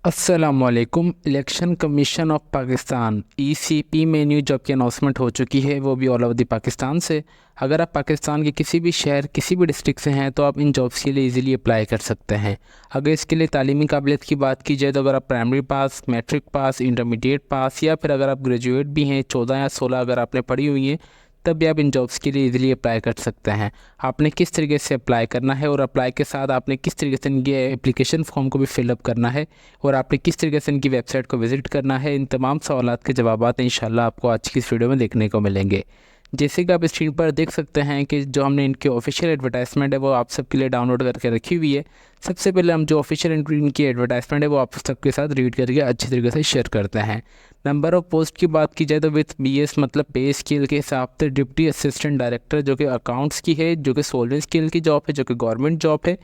अस्सलामुअलैकुम। Election commission of Pakistan ECP में new job की अनाउंसमेंट हो चुकी है, वो भी ऑल ओवर द पाकिस्तान से। अगर आप पाकिस्तान के किसी भी शहर किसी भी डिस्ट्रिक्ट से हैं तो आप इन जॉब्स के लिए इजीली अप्लाई कर सकते हैं। अगर इसके लिए तालीमी काबिलियत की बात की जाए तो अगर आप primary pass, matric pass, intermediate pass या फिर अगर आप ग्रेजुएट भी हैं, 14 या 16 अगर आपने पढ़ी हुई हैं, तब भी आप इन जॉब्स के लिए इजीली अप्लाई कर सकते हैं। आपने किस तरीके से अप्लाई करना है और अप्लाई के साथ आपने किस तरीके से इनके एप्लीकेशन फॉर्म को भी फिलअप करना है और आपने किस तरीके से इनकी वेबसाइट को विज़िट करना है, इन तमाम सवालात के जवाबात इंशाल्लाह आपको आज की इस वीडियो में देखने को मिलेंगे। जैसे कि आप स्क्रीन पर देख सकते हैं कि जो हमने इनकी ऑफिशियल एडवर्टाइजमेंट है वो आप सबके लिए डाउनलोड करके रखी हुई है। सबसे पहले हम जो ऑफिशियल इनकी एडवर्टाइजमेंट है वो आप सबके साथ रीड करके अच्छी तरीके से शेयर करते हैं। नंबर ऑफ पोस्ट की बात की जाए तो विथ बीएस मतलब पे स्केल के हिसाब से डिप्टी असिस्टेंट डायरेक्टर जो कि अकाउंट्स की है, जो कि 16 स्केल की जॉब है, जो कि गवर्नमेंट जॉब है।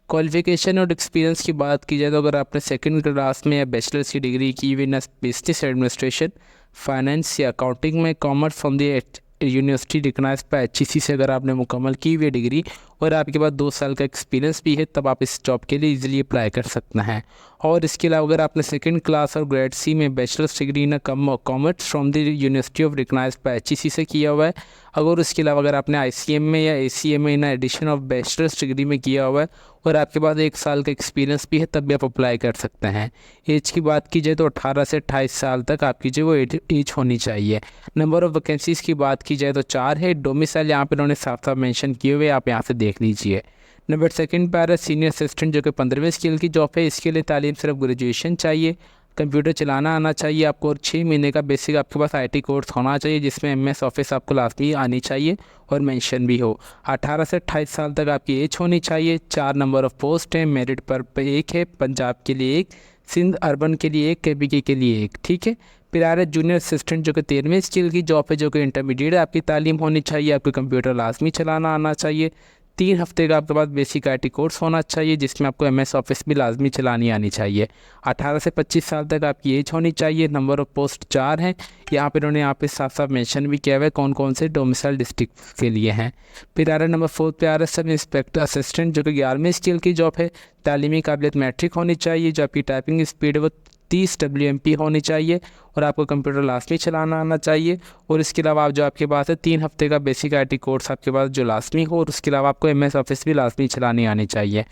क्वालिफिकेशन और एक्सपीरियंस की बात की जाए तो अगर आपने सेकंड क्लास में या बैचलर्स की डिग्री की हुई इन बिजनेस एडमिनिस्ट्रेशन, फाइनेंस या अकाउंटिंग में commerce from the university recognise पर एचईसी से अगर आपने मुकम्मल की हुई डिग्री और आपके पास 2 साल का एक्सपीरियंस भी है, तब आप इस जॉब के लिए इजीली अप्लाई कर सकते हैं। और इसके अलावा अगर आपने सेकंड क्लास और ग्रेड सी में bachelor's degree in commerce from the university of recognise पर एचईसी से किया हुआ है, अगर उसके अलावा अगर आपने आईसीएम में या एसीएम में in addition of bachelor's degree में किया हुआ है और आपके पास 1 साल का एक्सपीरियंस भी है, तब भी आप अप्लाई कर सकते हैं। एज की बात की जाए तो 18 से 28 साल तक आपकी जो वो एज होनी चाहिए। नंबर ऑफ़ वैकेंसीज़ की बात की जाए तो 4 है। डोमिसाइल यहाँ पर उन्होंने साफ साफ मेंशन किए हुए, आप यहाँ से देख लीजिए। नंबर सेकंड पर है सीनियर असिस्टेंट जो कि 15वें स्केल की जॉब है। इसके लिए तालीम सिर्फ ग्रेजुएशन चाहिए, कंप्यूटर चलाना आना चाहिए आपको और 6 महीने का बेसिक आपके पास आईटी कोर्स होना चाहिए, जिसमें एमएस ऑफिस आपको लाजमी आनी चाहिए और मेंशन भी हो। 18 से 28 साल तक आपकी एज होनी चाहिए। 4 नंबर ऑफ़ पोस्ट है, मेरिट पर 1 है, पंजाब के लिए 1, सिंध अर्बन के लिए 1, केपीके के लिए 1, ठीक है। फिर आ रहा है जूनियर असिस्टेंट जो कि 13वें स्केल की जॉब है, जो कि इंटरमीडिएट आपकी तालीम होनी चाहिए, आपको कंप्यूटर लाजमी चलाना आना चाहिए। 3 हफ्ते का आपके पास बेसिक आईटी कोर्स होना चाहिए, जिसमें आपको एमएस ऑफिस भी लाजमी चलानी आनी चाहिए। 18 से 25 साल तक आपकी एज होनी चाहिए। नंबर ऑफ़ पोस्ट 4 हैं। यहाँ पर उन्होंने यहाँ पे साफ साफ मेंशन भी किया हुआ है कौन कौन से डोमिसाइल डिस्ट्रिक्ट के लिए हैं। फिर आ रहा है नंबर 4 पे आ रहा है सब इंस्पेक्टर असिस्टेंट जो कि 11वें स्केल की जॉब है। तालीमी काबिलियत मैट्रिक होनी चाहिए, जो आपकी टाइपिंग स्पीड है वो 30 WMP होनी चाहिए और आपको कंप्यूटर लाजमी चलाना आना चाहिए। और इसके अलावा आप जो आपके पास है 3 हफ्ते का बेसिक आईटी कोर्स आपके पास जो लाजमी हो, और उसके अलावा आपको एमएस ऑफिस भी लाजमी चलानी आनी चाहिए।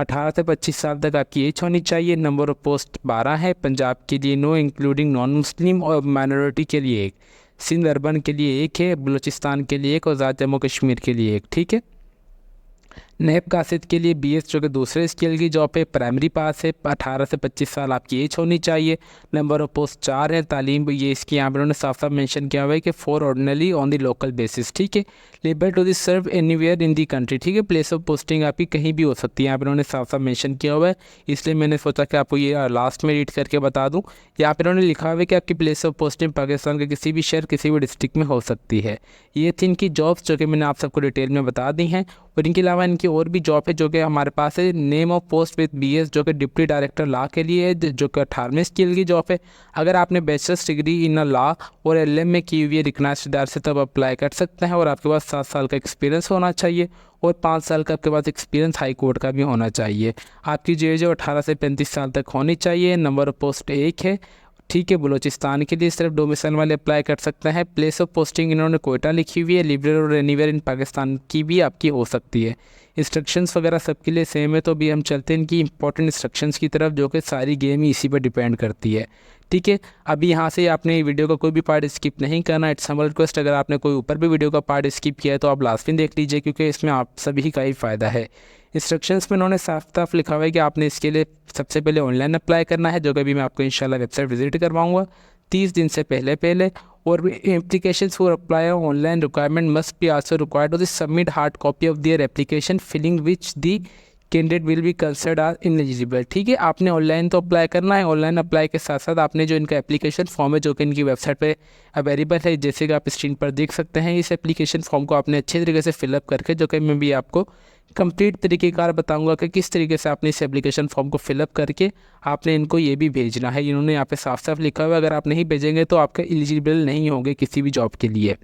18 से 25 साल तक आपकी एज होनी चाहिए। नंबर ऑफ पोस्ट 12 है। पंजाब के लिए नो, इंक्लूडिंग नॉन मुस्लिम और माइनॉरिटी के लिए 1, सिंध अर्बन के लिए 1 है, बलूचिस्तान के लिए 1 और आज़ाद जम्मू कश्मीर के लिए 1, ठीक है। नैब कासिद के लिए बीएस जो कि दूसरे स्केल की जॉब है, प्राइमरी पास है, 18 से 25 साल आपकी एज होनी चाहिए। नंबर ऑफ पोस्ट 4 है। तालीम ये इसकी यहाँ पर उन्होंने साफ साफ मेंशन किया हुआ है कि for ordinary on the local basis, ठीक है। Labour to the serve anywhere in the country, ठीक है। प्लेस ऑफ पोस्टिंग आपकी कहीं भी हो सकती है, यहाँ पर उन्होंने साफ साफ मेंशन किया हुआ है, इसलिए मैंने सोचा कि आपको ये लास्ट में रीड करके बता दूँ। यहाँ पर उन्होंने लिखा हुआ है कि आपकी प्लेस ऑफ पोस्टिंग पाकिस्तान के किसी भी शहर किसी भी डिस्ट्रिक्ट में हो सकती है। ये थी इनकी जॉब्स जो कि मैंने आप सबको डिटेल में बता दी हैं। और इनके अलावा इनकी और भी जॉब है जो कि हमारे पास है। Name of post with BS जो कि डिप्टी डायरेक्टर लॉ के लिए है, जो कि 18वें स्केल की जॉब है। अगर आपने बैचलर्स डिग्री इन लॉ और एलएम में की हुई है रिकग्नाइज्ड इदारे से, तब अप्लाई कर सकते हैं। और आपके पास 7 साल का एक्सपीरियंस होना चाहिए और 5 साल का आपके पास एक्सपीरियंस हाई कोर्ट का भी होना चाहिए। आपकी जो एज 18 से 35 साल तक होनी चाहिए। नंबर ऑफ पोस्ट 1 है, ठीक है। बलूचिस्तान के लिए सिर्फ डोमिसाइल वाले अप्लाई कर सकते हैं। प्लेस ऑफ पोस्टिंग इन्होंने कोयटा लिखी हुई है, लिबरल और एनीवेयर इन पाकिस्तान की भी आपकी हो सकती है। इंस्ट्रक्शंस वगैरह सबके लिए सेम है। तो अभी हम चलते हैं इनकी इंपॉर्टेंट इंस्ट्रक्शंस की तरफ, जो कि सारी गेम ही इसी पर डिपेंड करती है, ठीक है। अभी यहाँ से आपने वीडियो का कोई भी पार्ट स्किप नहीं करना। इट्स हम्बल रिक्वेस्ट, अगर आपने कोई ऊपर भी वीडियो का पार्ट स्किप किया है तो आप लास्ट में देख लीजिए, क्योंकि इसमें आप सभी का ही फ़ायदा है। इंस्ट्रक्शंस में उन्होंने साफ साफ लिखा हुआ है कि आपने इसके लिए सबसे पहले ऑनलाइन अप्लाई करना है, जो कि अभी मैं आपको इंशाल्लाह वेबसाइट विजिट करवाऊँगा 30 दिन से पहले। और applications for apply online requirement must be also required to submit hard copy of their application filling which the candidate will be considered are ineligible, ठीक है। आपने ऑनलाइन तो अप्लाई करना है। ऑनलाइन अप्लाई के साथ साथ आपने जो इनका एप्लीकेशन फॉर्म है, जो कि इनकी वेबसाइट पे अवेलेबल है, जैसे कि आप स्क्रीन पर देख सकते हैं, इस एप्लीकेशन फॉर्म को आपने अच्छे तरीके से फिलअप करके, जो कि मैं भी आपको कंप्लीट तरीक़ेकार बताऊंगा कि किस तरीके से आपने इस एप्लीकेशन फॉर्म को फिलअप करके आपने इनको ये भी भेजना है। इन्होंने यहाँ पे साफ साफ लिखा हुआ है, अगर आप नहीं भेजेंगे तो आपका एलिजिबल नहीं होंगे किसी भी जॉब के लिए।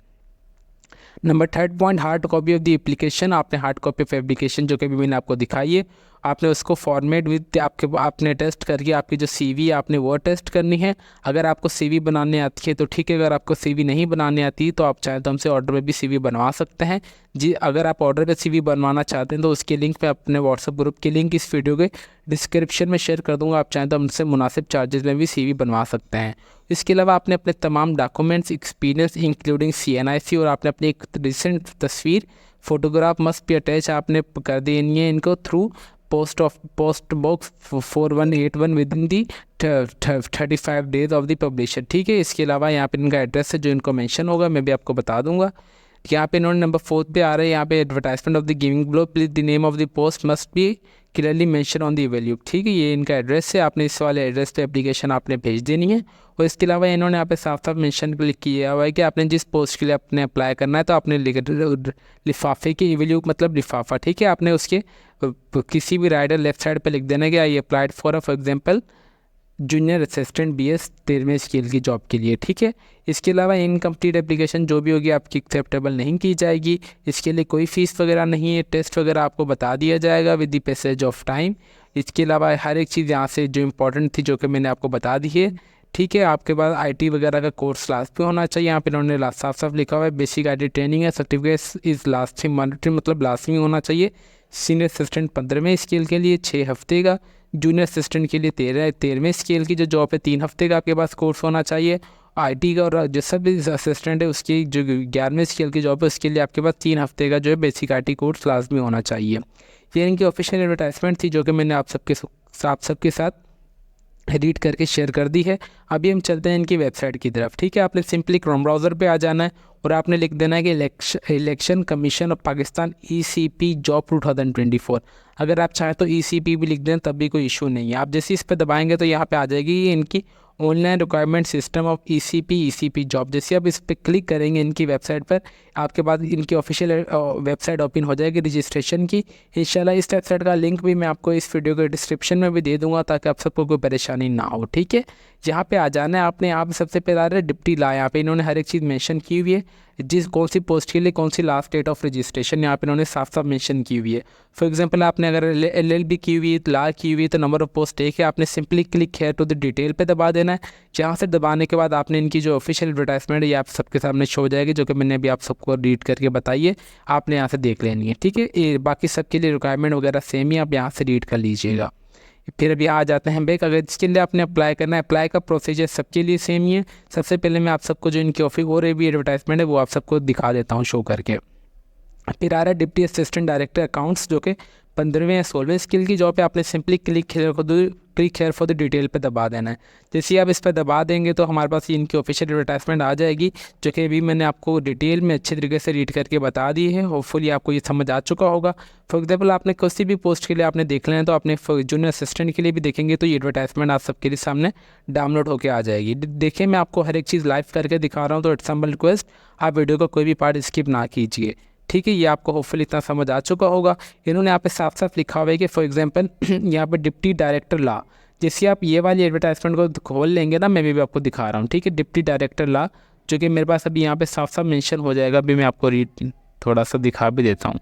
Number 3rd point, hard copy of the application. आपने हार्ड कॉपी ऑफ एप्लीकेशन जो कि भी मैंने आपको दिखाई है आपने उसको फॉर्मेट विद आपने टेस्ट करके आपकी जो CV आपने वो टेस्ट करनी है। अगर आपको CV बनाने आती है तो ठीक है, अगर आपको CV नहीं बनाने आती तो आप चाहे तो हमसे ऑर्डर पे भी CV बनवा सकते हैं जी। अगर आप ऑर्डर पे CV बनवाना चाहते हैं तो उसके लिंक मैं अपने व्हाट्सएप ग्रुप की लिंक इस वीडियो के डिस्क्रिप्शन में शेयर कर दूंगा। आप चाहें तो हमसे मुनासिब चार्जेस में भी CV बनवा सकते हैं। इसके अलावा आपने अपने तमाम डॉक्यूमेंट्स, एक्सपीरियंस इंक्लूडिंग CNIC और आपने अपनी एक रिसेंट तस्वीर, फोटोग्राफ मस्ट बी अटैच आपने कर देनी है इनको through post box 4181 with in the 35 days of the publisher. ठीक है, इसके अलावा यहाँ पे इनका एड्रेस है जो इनको मेंशन होगा, मैं भी आपको बता दूंगा। यहाँ पे इन्होंने नंबर 4 पे आ रहा है, यहाँ पे advertisement of the giving blow please the name of the post must be clearly mention on the value. ठीक है, ये इनका एड्रेस है, आपने इस वाले एड्रेस पे एप्लीकेशन आपने भेज देनी है। और इसके अलावा इन्होंने यहाँ पे साफ साफ मेंशन किया हुआ है कि आपने जिस पोस्ट के लिए आपने अप्लाई करना है तो आपने लिफाफे की वैल्यू मतलब लिफाफा, ठीक है, आपने उसके किसी भी राइडर लेफ्ट साइड पे लिख देना है कि I applied for example junior assistant BS 13वें स्केल की जॉब के लिए। ठीक है, इसके अलावा इनकम्प्लीट एप्लीकेशन जो भी होगी आपकी एक्सेप्टेबल नहीं की जाएगी। इसके लिए कोई फ़ीस वगैरह नहीं है, टेस्ट वगैरह आपको बता दिया जाएगा with the passage of time. इसके अलावा हर एक चीज़ यहाँ से जो इम्पोर्टेंट थी जो कि मैंने आपको बता दी है। ठीक है, आपके पास IT वगैरह का कोर्स लास्ट पे होना चाहिए। यहाँ पे इन्होंने साफ साफ लिखा हुआ है बेसिक IT ट्रेनिंग है, सर्टिफिकेट इज़ लास्ट मैंडेटरी मतलब लाजमी होना चाहिए। सीनियर असिस्टेंट 15वें स्केल के लिए 6 हफ्ते का, जूनियर असिस्टेंट के लिए 13वें स्केल की जो जॉब है 3 हफ्ते का आपके पास कोर्स होना चाहिए। IT का और जो सब भी असिस्टेंट है उसकी जो 11वें स्केल की जॉब है उसके लिए आपके पास 3 हफ्ते का जो है बेसिक IT कोर्स लाजमी होना चाहिए। ये इनकी ऑफिशियल एडवर्टाइजमेंट थी जो कि मैंने आप सबके साथ रीड करके शेयर कर दी है। अभी हम चलते हैं इनकी वेबसाइट की तरफ। ठीक है, आपने सिंपली क्रोम ब्राउज़र पे आ जाना है और आपने लिख देना है कि election commission of Pakistan ECP job 2024। अगर आप चाहें तो ECP भी लिख दें तब भी कोई इशू नहीं है। आप जैसे इस पर दबाएंगे तो यहाँ पे आ जाएगी ये इनकी online requirement system of ECP job. जैसे आप इस पर क्लिक करेंगे इनकी वेबसाइट पर, आपके बाद इनकी ऑफिशियल वेबसाइट ओपन हो जाएगी रजिस्ट्रेशन की। इंशाल्लाह इस वेबसाइट का लिंक भी मैं आपको इस वीडियो के डिस्क्रिप्शन में भी दे दूंगा ताकि आप सबको कोई परेशानी ना हो। ठीक है, यहाँ पे आ जाना है आपने। यहाँ पे सबसे पहले आ रहा है डिप्टी ला, यहाँ पे इन्होंने हर एक चीज़ मेंशन की हुई है, जिस कौन सी पोस्ट के लिए कौन सी लास्ट डेट ऑफ रजिस्ट्रेशन यहाँ पे इन्होंने साफ साफ मेंशन की हुई है। फॉर एग्जांपल आपने अगर LLB की हुई है, ला की हुई है तो नंबर ऑफ पोस्ट एक है, आपने simply click here to the detail पे दबा देना है। जहाँ से दबाने के बाद आपने इनकी जो ऑफिशियल एडवर्टाइजमेंट है ये आप सबके सामने शो हो जाएगी जो कि मैंने अभी आप सबको रीड करके बताइए, आपने यहाँ से देख लेनी है। ठीक है, ये बाकी सबके लिए रिक्वायरमेंट वगैरह सेम ही, आप यहाँ से रीड कर लीजिएगा। फिर अभी आ जाते हैं बैक। अगर इसके लिए आपने अप्लाई करना है, अप्लाई का प्रोसीजर सबके लिए सेम ही है। सबसे पहले मैं आप सबको जो इनकी ऑफिस हो रही भी एडवर्टाइजमेंट है वो आप सबको दिखा देता हूँ शो करके। फिर आ रहा है डिप्टी असिस्टेंट डायरेक्टर अकाउंट्स जो कि 15वें या 16वें स्किल की जॉब है। आपने simply click here for the detail पे दबा देना है। जैसे ही आप इस पर दबा देंगे तो हमारे पास इनकी ऑफिशियल एडवर्टाइजमेंट आ जाएगी जो कि अभी मैंने आपको डिटेल में अच्छे तरीके से रीड करके बता दी है। होपफुली आपको ये समझ आ चुका होगा। फॉर एग्जाम्पल आपने किसी भी पोस्ट के लिए आपने देख लेना है तो आपने जूनियर असिस्टेंट के लिए भी देखेंगे तो ये एडवर्टाइजमेंट आप सबके लिए सामने डाउनलोड होकर आ जाएगी। देखिए मैं आपको हर एक चीज़ लाइव करके दिखा रहा हूँ, तो इट्स हम्बल रिक्वेस्ट आप वीडियो का कोई भी पार्ट स्किप ना कीजिए। ठीक है, ये आपको होपफुली इतना समझ आ चुका होगा। इन्होंने यहाँ पे साफ साफ लिखा हुआ है कि फॉर एग्जांपल यहाँ पे डिप्टी डायरेक्टर ला, जैसे आप ये वाली एडवर्टाइजमेंट को खोल लेंगे ना, मैं भी आपको दिखा रहा हूँ। ठीक है, डिप्टी डायरेक्टर ला जो कि मेरे पास अभी यहाँ पे साफ साफ मेंशन हो जाएगा। अभी मैं आपको रीड थोड़ा सा दिखा भी देता हूँ।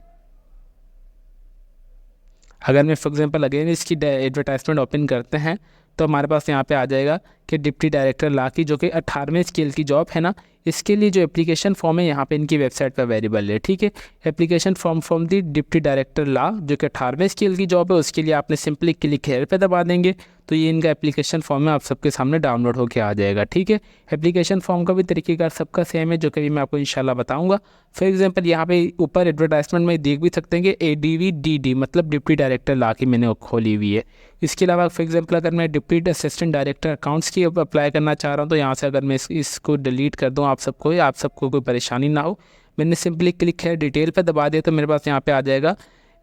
अगर मैं फॉर एग्जांपल अगेन इसकी एडवर्टाइजमेंट ओपन करते हैं तो हमारे पास यहाँ पे आ जाएगा कि डिप्टी डायरेक्टर ला की जो कि 18वें स्केल की जॉब है ना, इसके लिए जो एप्लीकेशन फॉर्म है यहाँ पे इनकी वेबसाइट पर अवेलेबल है। ठीक है, application form from the deputy director law जो कि 18वें स्केल की जॉब है, उसके लिए आपने सिंपली क्लिक हेयर पे दबा देंगे तो ये इनका एप्लीकेशन फॉर्म है, आप सबके सामने डाउनलोड होकर आ जाएगा। ठीक है, एप्लीकेशन फॉर्म का भी तरीकेकार सबका सेम है जो कि मैं आपको इंशाल्लाह बताऊँगा। फॉर एग्जाम्पल यहाँ पे ऊपर एडवर्टाइजमेंट में देख भी सकते हैं कि ADVDD मतलब डिप्टी डायरेक्टर ला की मैंने खोली हुई है। इसके अलावा फॉर एग्जाम्पल अगर मैं डिप्टी असिस्टेंट डायरेक्टर अकाउंट्स की अप्लाई करना चाह रहा हूँ तो यहाँ से अगर मैं इसको डिलीट कर दूँ आप सबको कोई परेशानी ना हो, मैंने सिंपली क्लिक है डिटेल पे दबा दिया तो मेरे पास यहाँ पे आ जाएगा।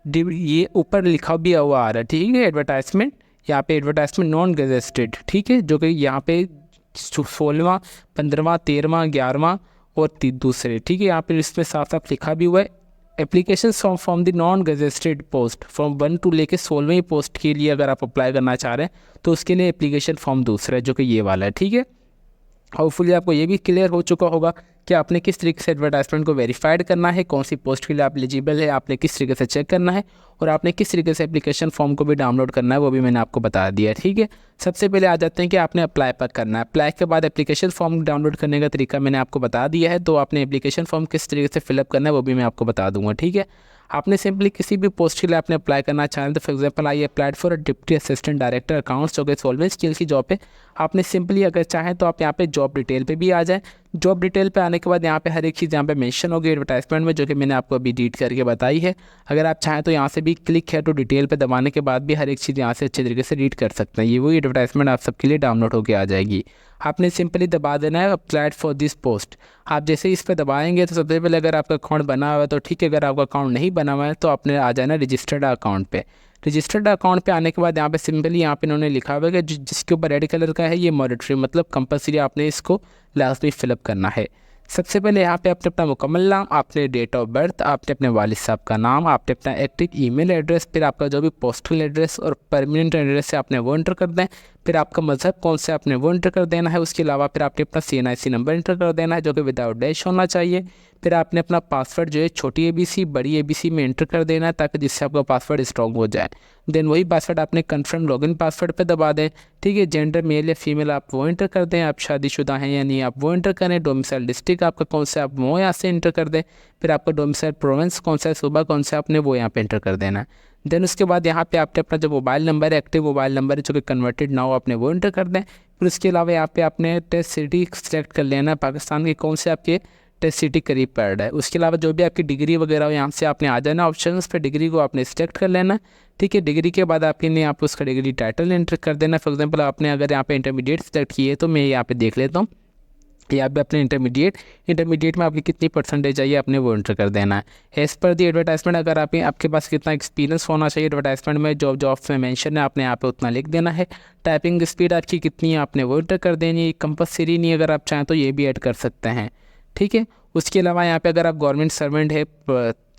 ये ऊपर लिखा भी हुआ आ रहा है। ठीक है, एडवर्टाइजमेंट, यहाँ पे एडवर्टाइजमेंट नॉन गजेस्टेड। ठीक है, जो कि यहाँ पे 16वां 15वां 13वां 11वां और दूसरे। ठीक है, यहाँ पे इसमें साफ साफ लिखा भी हुआ है application from the non gazetted post from 1 to लेके 16वें पोस्ट के लिए अगर आप अप्लाई करना चाह रहे हैं तो उसके लिए एप्लीकेशन फॉर्म दूसरा है जो कि ये वाला है। ठीक है, होपफुली आपको ये भी क्लियर हो चुका होगा कि आपने किस तरीके से एडवर्टाइजमेंट को वेरीफाइड करना है, कौन सी पोस्ट के लिए आप एलिजिबल है, आपने किस तरीके से चेक करना है, और आपने किस तरीके से एप्लीकेशन फॉर्म को भी डाउनलोड करना है, वो भी मैंने आपको बता दिया। ठीक है, सबसे पहले आ जाते हैं कि आपने अप्लाई पर करना है। अप्लाई के बाद एप्लीकेशन फॉर्म डाउनलोड करने का तरीका मैंने आपको बता दिया है, तो आपने एप्लीकेशन फॉर्म किस तरीके से फिलअप करना है वो भी मैं आपको बता दूंगा। ठीक है, आपने सिंपली किसी भी पोस्ट के लिए आपने अप्लाई करना चाहें तो for example I applied for a deputy assistant director accounts जो कि सॉल्वेंट स्किल की जॉब है। आपने सिंपली अगर चाहें तो आप यहाँ पे जॉब डिटेल पे भी आ जाएं। जॉब डिटेल पे आने के बाद यहाँ पे हर एक चीज़ यहाँ पे मेंशन होगी एडवर्टाइजमेंट में, जो कि मैंने आपको अभी रीड करके बताई है। अगर आप चाहें तो यहाँ से भी क्लिक है तो डिटेल पे दबाने के बाद भी हर एक चीज़ यहाँ से अच्छे तरीके से रीड कर सकते हैं। ये वही एडवर्टाइजमेंट आप सबके लिए डाउनलोड होकर आ जाएगी। आपने सिंपली दबा देना है अप्लाइड फॉर दिस पोस्ट। आप जैसे ही इस पर दबाएंगे तो सबसे पहले अगर आपका अकाउंट बना हुआ है तो ठीक है, अगर आपका अकाउंट नहीं बना हुआ है तो आपने आ जाना रजिस्टर्ड अकाउंट पे। रजिस्टर्ड अकाउंट पे आने के बाद यहाँ पे सिंपली यहाँ पे इन्होंने लिखा हुआ है कि जिसके ऊपर रेड कलर का है ये मॉनिटरी, मतलब कंपलसरी आपने इसको लास्ट में फिलअप करना है। सबसे पहले यहाँ पे आपने अपना मुकम्मल नाम, आपने डेट ऑफ बर्थ, आपने अपने वालिद साहब का नाम, आपने अपना एक्टिव ईमेल एड्रेस, फिर आपका जो भी पोस्टल एड्रेस और परमानेंट एड्रेस है आपने वो एंटर कर दें। फिर आपका मज़हब कौन सा आपने वो एंटर कर देना है। उसके अलावा फिर आपने अपना CNIC नंबर एंटर कर देना है जो कि विदाउट डैश होना चाहिए। फिर आपने अपना पासवर्ड जो है छोटी ABC बड़ी ABC में एंटर कर देना है ताकि जिससे आपका पासवर्ड स्ट्रॉन्ग हो जाए। देन वही पासवर्ड आपने कन्फर्म लॉगिन पासवर्ड पे दबा दें। ठीक है, जेंडर मेल या फीमेल आप वो एंटर कर दें, आप शादीशुदा हैं या नहीं आप वो एंटर करें। डोमिसाइल डिस्ट्रिक्ट आपका कौन सा आप वो यहाँ से एंटर कर दें। फिर आपका डोमिसाइल प्रोविंस कौन सा है, सूबा कौन सा आपने वो यहाँ पे एंटर कर देना है। देन उसके बाद यहाँ पे आपने अपना जो मोबाइल नंबर है, एक्टिव मोबाइल नंबर है जो कि कन्वर्टेड ना हो, आपने वो एंटर कर दें। फिर उसके अलावा यहाँ पे आपने टेस्ट सिटी सेलेक्ट कर लेना है, पाकिस्तान की कौन से आपके टेस्ट सिटी करीब पड़ रहा है। उसके अलावा जो भी आपकी डिग्री वगैरह हो यहाँ से आपने आ जाना ऑप्शन पे, डिग्री को आपने सिलेक्ट कर लेना। ठीक है, डिग्री के बाद आपने यहाँ पे उसका डिग्री टाइटल एंटर कर देना। फॉर एग्जांपल आपने अगर यहाँ पे इंटरमीडिएट सेलेक्ट किए तो मैं यहाँ पे देख लेता हूँ, यहाँ पे अपने इंटरमीडिएट में आपकी कितनी परसेंटेज आई है आपने वो एंटर कर देना है। एज़ पर दी एडवर्टाइजमेंट अगर आपके पास कितना एक्सपीरियंस होना चाहिए एडवर्टाइजमेंट में, जॉब्स में मेंशन है आपने यहाँ पे उतना लिख देना है। टाइपिंग स्पीड आपकी कितनी है आपने वो एंटर कर देनी है। कंपलसरी नहीं, अगर आप चाहें तो ये भी ऐड कर सकते हैं। ठीक है, उसके अलावा यहाँ पे अगर आप गवर्नमेंट सर्वेंट है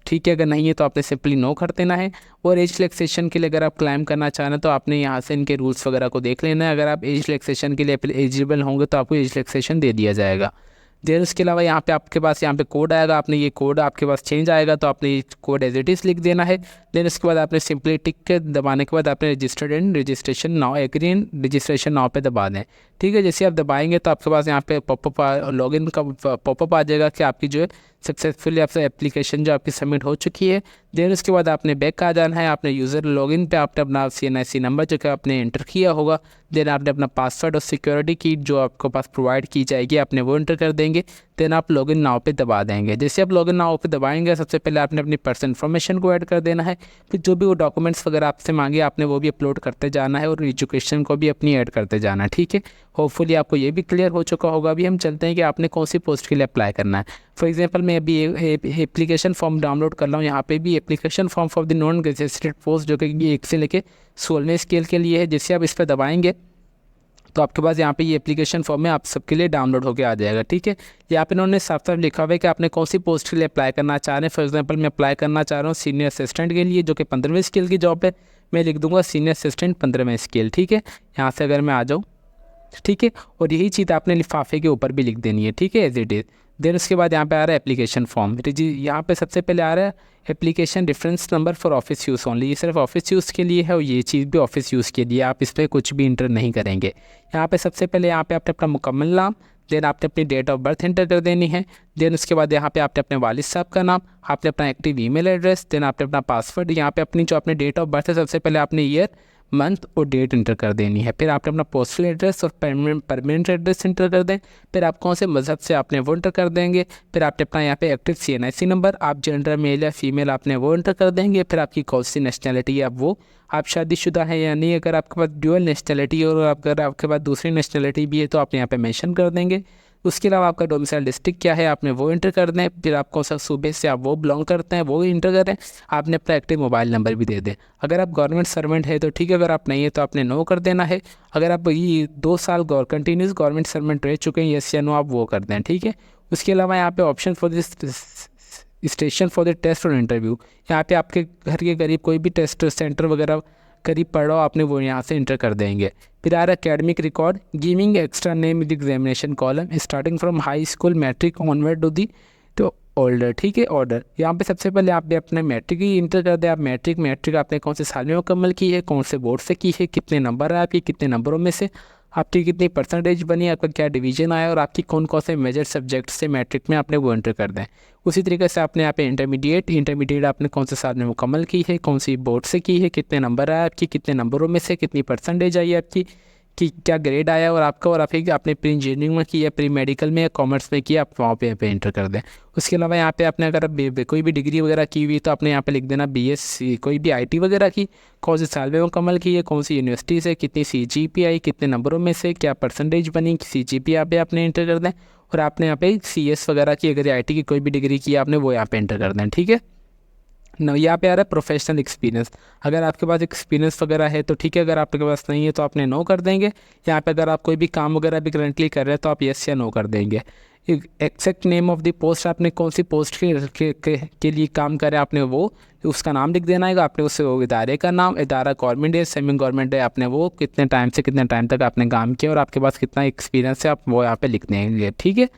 ठीक है, अगर नहीं है तो आपने सिंपली नो कर देना है। और एज रिलैक्सेशन के लिए अगर आप क्लाइम करना चाह रहे हैं तो आपने यहाँ से इनके रूल्स वगैरह को देख लेना है। अगर आप एज रिलैक्सेशन के लिए एलिजिबल होंगे तो आपको एज रिलैक्सेशन दे दिया जाएगा। देन उसके अलावा यहाँ पे आपके पास यहाँ पे कोड आएगा, आपने ये कोड आपके पास चेंज आएगा तो आपने ये कोड एज इट इज़ लिख देना है। देन उसके बाद आपने सिंपली टिक के दबाने के बाद आपने registered and registration now agree and registration now पे दबा दें। ठीक है, जैसे आप दबाएंगे तो आपके पास यहाँ पे पॉपअप लॉगिन का पॉपअप आ जाएगा कि आपकी जो है सक्सेसफुली आपसे एप्लीकेशन जो आपकी सबमिट हो चुकी है। देन उसके बाद आपने बैक आ जाना है, आपने यूज़र लॉगिन पे आपने अपना CNIC नंबर जो कि आपने एंटर किया होगा, देन आपने अपना पासवर्ड और सिक्योरिटी की जो आपको पास प्रोवाइड की जाएगी आपने वो एंटर कर देंगे। देन आप लॉगिन नाउ पे दबा देंगे। जैसे आप लॉगिन नाउ पे दबाएंगे सबसे पहले आपने अपनी पर्सनल इन्फॉर्मेशन को ऐड कर देना है। फिर जो भी वो डॉक्यूमेंट्स वगैरह आपसे मांगे आपने वो भी अपलोड करते जाना है और एजुकेशन को भी अपनी ऐड करते जाना है। ठीक है, होपफुली आपको ये भी क्लियर हो चुका होगा। अभी हम चलते हैं कि आपने कौन सी पोस्ट के लिए अप्लाई करना है। फॉर एग्जांपल मैं अभी एप्लीकेशन फॉर्म डाउनलोड कर रहा हूँ। यहाँ पे भी application form for the non gazetted post जो कि 1 से लेकर 16वें स्केल के लिए है। जैसे आप इस पर दबाएंगे तो आपके पास यहाँ पे ये एप्लीकेशन फॉर्म में आप सबके लिए डाउनलोड होकर आ जाएगा। ठीक है, यहाँ पे इन्होंने साफ साफ लिखा हुआ है कि आपने कौन सी पोस्ट के लिए अप्लाई करना चाह रहे हैं। फॉर एग्जांपल मैं अप्लाई करना चाह रहा हूँ सीनियर असिस्टेंट के लिए जो कि 15वें स्केल की जॉब है। मैं लिख दूंगा सीनियर असिस्टेंट 15वें स्केल। ठीक है, यहाँ से अगर मैं आ जाऊँ, ठीक है, और यही चीज़ आपने लिफाफे के ऊपर भी लिख देनी है। ठीक है, एज इट इज़। देन उसके बाद यहाँ पे आ रहा है एप्लीकेशन फॉर्म। यहाँ पे सबसे पहले आ रहा है application reference number for office use only. ये सिर्फ ऑफिस यूज़ के लिए है और ये चीज़ भी ऑफिस यूज़ के लिए, आप इस पर कुछ भी इंटर नहीं करेंगे। यहाँ पे सबसे पहले यहाँ पे आपने अपना मुकम्मल नाम, देन आपने अपनी डेट ऑफ बर्थ एंटर कर देनी है। देन उसके बाद यहाँ पे आपने अपने वालिद साहब का नाम, आपने अपना एक्टिव ईमेल एड्रेस, देन आपने अपना पासवर्ड। यहाँ पे अपनी जो अपने डेट ऑफ बर्थ है सबसे पहले आपने ईयर मंथ और डेट इंटर कर देनी है। फिर आपने अपना पोस्टल एड्रेस और परमानेंट एड्रेस इंटर कर दें। फिर आप कौन से मज़हब से आपने वो इंटर कर देंगे। फिर आपने अपना यहाँ पे एक्टिव CNIC नंबर, आप जेंडर मेल या फीमेल आपने वो इंटर कर देंगे। फिर आपकी कौन सी नेशनैलिटी है आप शादीशुदा हैं या नहीं। अगर आपके पास ड्यूअल नेशनैलिटी और अगर आपके पास दूसरी नेशनैलिटी भी है तो आपने यहाँ पे मेंशन कर देंगे। उसके अलावा आपका डोमिसाइल डिस्ट्रिक्ट क्या है आपने वो इंटर कर दें। फिर आप कौन सा सूबे से आप वो बिलोंग करते हैं वो इंटर करें। आपने अपना एक्टिव मोबाइल नंबर भी दे दें। अगर आप गवर्नमेंट सर्वेंट है तो ठीक है, अगर आप नहीं है तो आपने नो कर देना है। अगर आप ये 2 साल कंटिन्यूस गवर्नमेंट सर्वेंट रह चुके हैं यस या नो आप वो कर दें। ठीक है, उसके अलावा यहाँ पे option for this station for the test और इंटरव्यू, यहाँ पे आपके घर के करीब कोई भी टेस्ट सेंटर वगैरह करीब पढ़ रहा हो आपने वो यहाँ से इंटर कर देंगे। फिर आ रहा है academic record, giving extra name with examination column starting from high school matric onward to the तो ऑर्डर। ठीक है, ऑर्डर यहाँ पे सबसे पहले आप अपने मैट्रिक ही इंटर कर दें। आप मैट्रिक आपने कौन से साल में मुकम्मल की है, कौन से बोर्ड से की है, कितने नंबर है आपके, कितने नंबरों में से आपकी कितनी परसेंटेज बनी, आपका क्या डिवीजन आया और आपकी कौन कौन से मेजर सब्जेक्ट से मैट्रिक में आपने वो एंटर कर दें। उसी तरीके से आपने यहाँ पे इंटरमीडिएट आपने कौन से साल में मुकम्मल की है, कौन सी बोर्ड से की है, कितने नंबर आया आपकी, कितने नंबरों में से कितनी परसेंटेज आई आपकी, कि क्या ग्रेड आया और आपका, और आपने प्री इंजीनियरिंग में किया, प्री मेडिकल में या कॉमर्स में किया, आप वहाँ पे एंटर कर दें। उसके अलावा यहाँ पे आपने अगर कोई भी डिग्री वगैरह की हुई तो आपने यहाँ पे लिख देना BSc, कोई भी IT वगैरह की, कौन से साल में मुकम्मल की है, कौन सी यूनिवर्सिटी से, कितनी CGPA आई, कितने नंबरों में से, क्या परसेंटेज बनी, CGPA पे आपने एंटर कर दें। और आपने यहाँ पे CS वगैरह की अगर IT की कोई भी डिग्री की आपने वो यहाँ पे एंटर कर दें। ठीक है ना, यहाँ पे आ रहा है प्रोफेशनल एक्सपीरियंस। अगर आपके पास एक्सपीरियंस वगैरह है तो ठीक है, अगर आपके पास नहीं है तो आपने नो कर देंगे। यहाँ पे अगर आप कोई भी काम वगैरह भी करंटली कर रहे हैं तो आप येस या नो कर देंगे। Exact name of the post, आपने कौन सी पोस्ट के लिए काम करें आपने वो उसका नाम लिख देना है। आपने उससे वो इदारे का नाम, इदारा गवर्नमेंट है सेमी गवर्नमेंट है, आपने वो कितने टाइम से कितने टाइम तक आपने काम किया और आपके पास कितना एक्सपीरियंस है आप वो यहाँ पे लिख देंगे। ठीक है,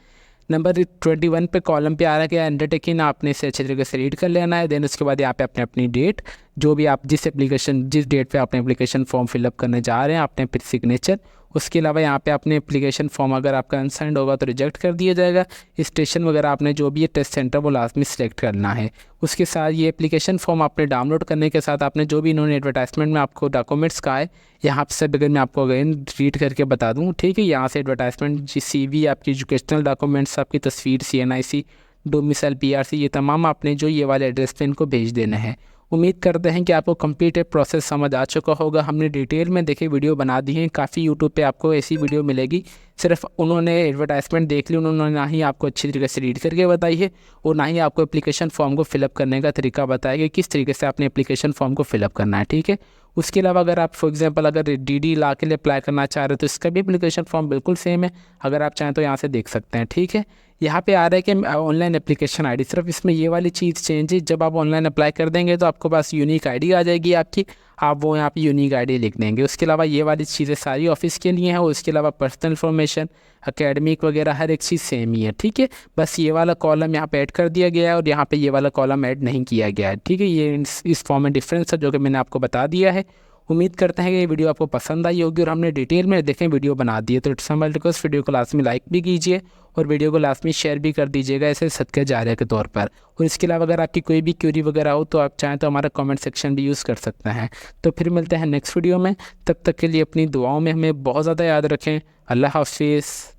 नंबर 21 पे कॉलम पे आ रहा है कि अंडरटेकिंग आपने इसे अच्छे तरीके से रीड कर लेना है। देन उसके बाद यहाँ पे अपनी डेट, जो भी आप जिस डेट पे आपने एप्लीकेशन फॉर्म फिलअप करने जा रहे हैं आपने फिर सिग्नेचर। उसके अलावा यहाँ पे आपने एप्लीकेशन फॉर्म अगर आपका अनसाइंड होगा तो रिजेक्ट कर दिया जाएगा। स्टेशन वगैरह आपने जो भी है टेस्ट सेंटर वो लाजमी सिलेक्ट करना है। उसके साथ ये एप्लीकेशन फॉर्म आपने डाउनलोड करने के साथ आपने जो भी इन्होंने एडवर्टाइजमेंट में आपको डॉक्यूमेंट्स का है यहाँ से अगर मैं आपको अगेन रीड करके बता दूँ। ठीक है, यहाँ से एडवर्टाइजमेंट CV, आपकी एजुकेशनल डॉक्यूमेंट्स, आपकी तस्वीर, CNIC, डोमिसाइल, PRC, ये तमाम आपने जो ये वाले एड्रेस पे इनको भेज देना है। उम्मीद करते हैं कि आपको कंप्लीट प्रोसेस समझ आ चुका होगा। हमने डिटेल में देखी वीडियो बना दी है, काफ़ी यूट्यूब पे आपको ऐसी वीडियो मिलेगी। सिर्फ उन्होंने एडवर्टाइजमेंट देख ली, उन्होंने ना ही आपको अच्छी तरीके से रीड करके बताई है और ना ही आपको एप्लीकेशन फॉर्म को फिलअप करने का तरीका बताया कि किस तरीके से आपने एप्लीकेशन फॉर्म को फिलअप करना है। ठीक है, उसके अलावा अगर आप फॉर एग्जांपल अगर DD ला के लिए अप्लाई करना चाह रहे हो तो इसका भी एप्लीकेशन फॉर्म बिल्कुल सेम है, अगर आप चाहें तो यहाँ से देख सकते हैं। ठीक है, यहाँ पे आ रहा है कि ऑनलाइन एप्लीकेशन ID, सिर्फ इसमें ये वाली चीज़ चेंज है, जब आप ऑनलाइन अप्लाई कर देंगे तो आपको पास यूनिक ID आ जाएगी आपकी, आप वो यहाँ पे यूनिक ID लिख देंगे। उसके अलावा ये वाली चीज़ें सारी ऑफिस के लिए हैं और उसके अलावा पर्सनल इन्फॉर्मेशन, एकेडमिक वगैरह हर एक चीज़ सेम ही है। ठीक है, बस ये वाला कॉलम यहाँ पे ऐड कर दिया गया है और यहाँ पे ये वाला कॉलम ऐड नहीं किया गया है। ठीक है, ये इस फॉर्म में डिफरेंस है जो कि मैंने आपको बता दिया है। उम्मीद करते हैं कि ये वीडियो आपको पसंद आई होगी और हमने डिटेल में देखें वीडियो बना दी है। तो इट्स माय रिक्वेस्ट, वीडियो को लाजमी लाइक भी कीजिए और वीडियो को लाजमी शेयर भी कर दीजिएगा ऐसे सदका जारिया के तौर पर। और इसके अलावा अगर आपकी कोई भी क्वेरी वगैरह हो तो आप चाहें तो हमारा कमेंट सेक्शन भी यूज़ कर सकते हैं। तो फिर मिलते हैं नेक्स्ट वीडियो में, तब तक के लिए अपनी दुआओं में हमें बहुत ज़्यादा याद रखें। अल्लाह हाफिज़।